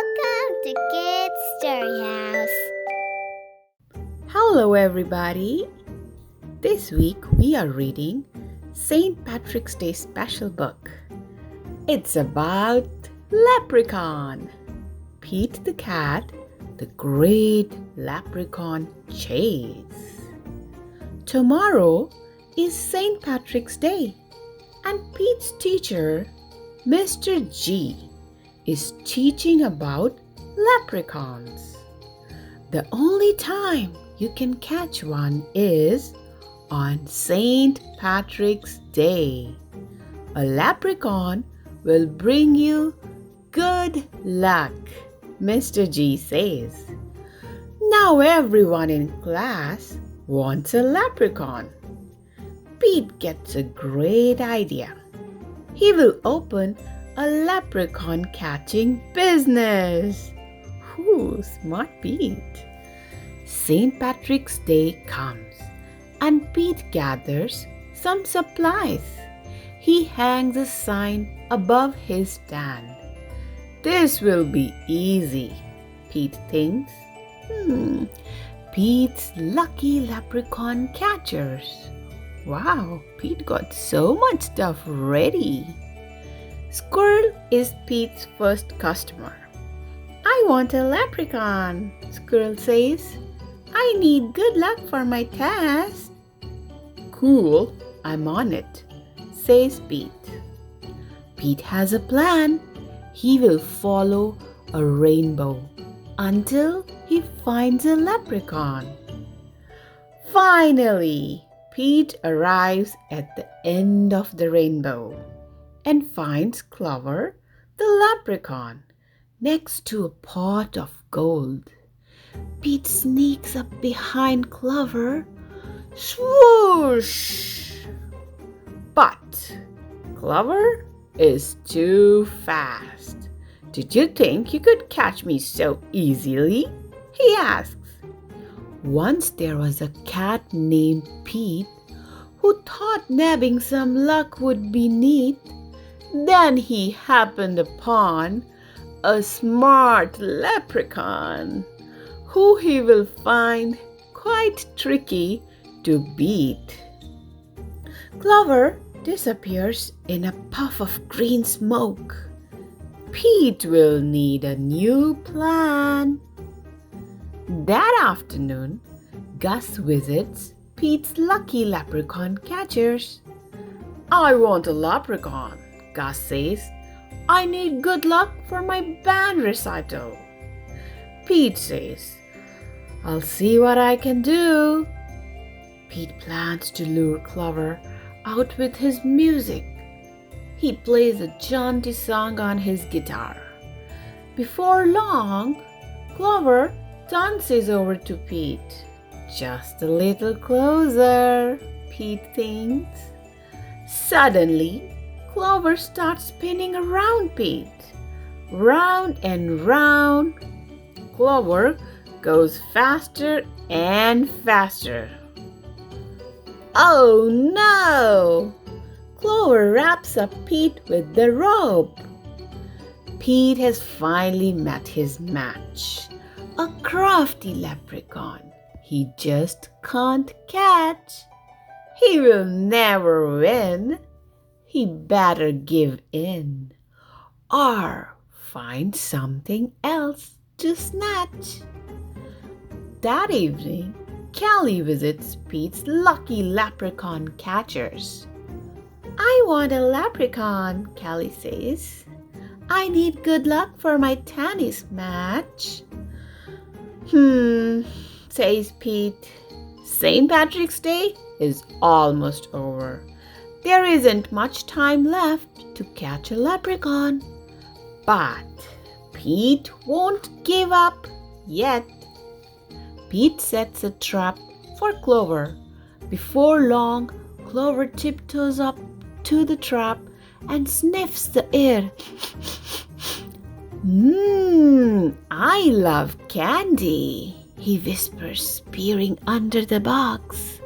Welcome to Kids Story House. Hello, everybody. This week we are reading St. Patrick's Day special book. It's about Leprechaun. Pete the cat, the great leprechaun chase. Tomorrow is St. Patrick's Day, and Pete's teacher, Mr. G, is teaching about leprechauns. The only time you can catch one is on St. Patrick's Day. A leprechaun will bring you good luck, Mr. G says. Now everyone in class wants a leprechaun. Pete gets a great idea. He will open a leprechaun catching business. Smart Pete. St. Patrick's Day comes and Pete gathers some supplies. He hangs a sign above his stand. This will be easy, Pete thinks. Pete's lucky leprechaun catchers. Wow, Pete got so much stuff ready. Squirrel is Pete's first customer. I want a leprechaun, Squirrel says. I need good luck for my test. Cool, I'm on it, says Pete. Pete has a plan. He will follow a rainbow until he finds a leprechaun. Finally, Pete arrives at the end of the rainbow and finds Clover, the leprechaun, next to a pot of gold. Pete sneaks up behind Clover. Swoosh! But Clover is too fast. Did you think you could catch me so easily? He asks. Once there was a cat named Pete who thought nabbing some luck would be neat. Then he happened upon a smart leprechaun who he will find quite tricky to beat. Clover disappears in a puff of green smoke. Pete will need a new plan. That afternoon, Gus visits Pete's lucky leprechaun catchers. I want a leprechaun, Gus says. I need good luck for my band recital. Pete says, I'll see what I can do. Pete plans to lure Clover out with his music. He plays a jaunty song on his guitar. Before long, Clover dances over to Pete. Just a little closer, Pete thinks. Suddenly, Clover starts spinning around Pete. Round and round. Clover goes faster and faster. Oh no! Clover wraps up Pete with the rope. Pete has finally met his match. A crafty leprechaun he just can't catch. He will never win. He better give in or find something else to snatch. That evening, Callie visits Pete's lucky leprechaun catchers. I want a leprechaun, Callie says. I need good luck for my tennis match. Says Pete. St. Patrick's Day is almost over. There isn't much time left to catch a leprechaun. But Pete won't give up yet. Pete sets a trap for Clover. Before long, Clover tiptoes up to the trap and sniffs the air. I love candy, he whispers, peering under the box.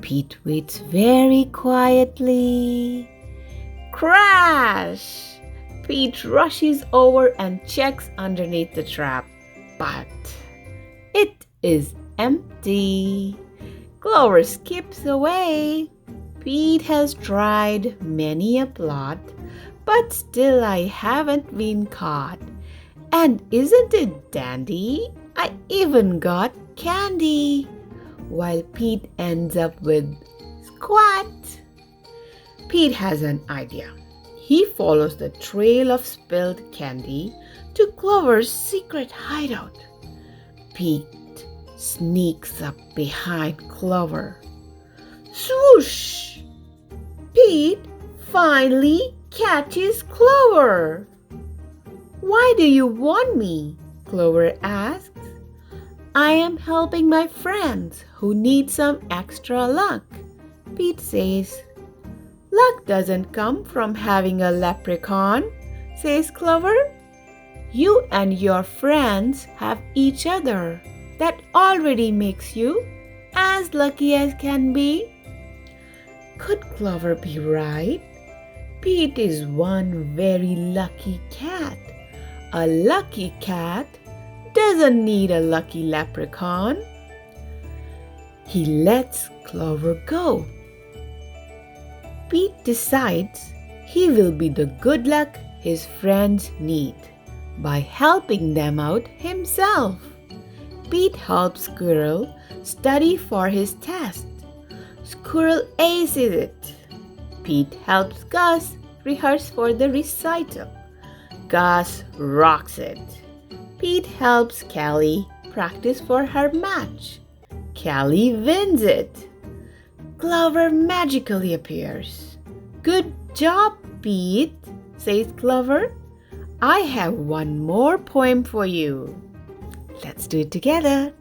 Pete waits very quietly. Crash! Pete rushes over and checks underneath the trap, but it is empty. Clover skips away. Pete has tried many a plot, but still I haven't been caught. And isn't it dandy? I even got candy. While Pete ends up with squat. Pete has an idea. He follows the trail of spilled candy to Clover's secret hideout. Pete sneaks up behind Clover. Swoosh! Pete finally catches Clover. Why do you want me? Clover asks. I am helping my friends who need some extra luck, Pete says. Luck doesn't come from having a leprechaun, says Clover. You and your friends have each other. That already makes you as lucky as can be. Could Clover be right? Pete is one very lucky cat. A lucky cat doesn't need a lucky leprechaun. He lets Clover go. Pete decides he will be the good luck his friends need by helping them out himself. Pete helps Squirrel study for his test. Squirrel aces it. Pete helps Gus rehearse for the recital. Gus rocks it. Pete helps Callie practice for her match. Callie wins it. Clover magically appears. Good job, Pete, says Clover. I have one more poem for you. Let's do it together.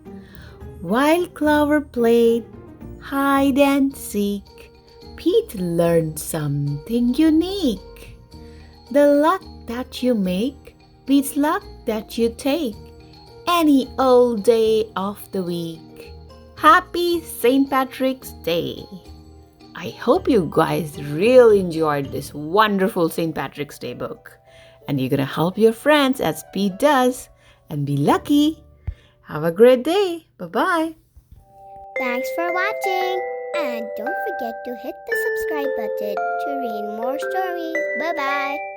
While Clover played hide and seek, Pete learned something unique. The luck that you make beats luck that you take any old day of the week. Happy St. Patrick's Day! I hope you guys really enjoyed this wonderful St. Patrick's Day book. And you're going to help your friends as Pete does and be lucky. Have a great day. Bye-bye. Thanks for watching. And don't forget to hit the subscribe button to read more stories. Bye-bye.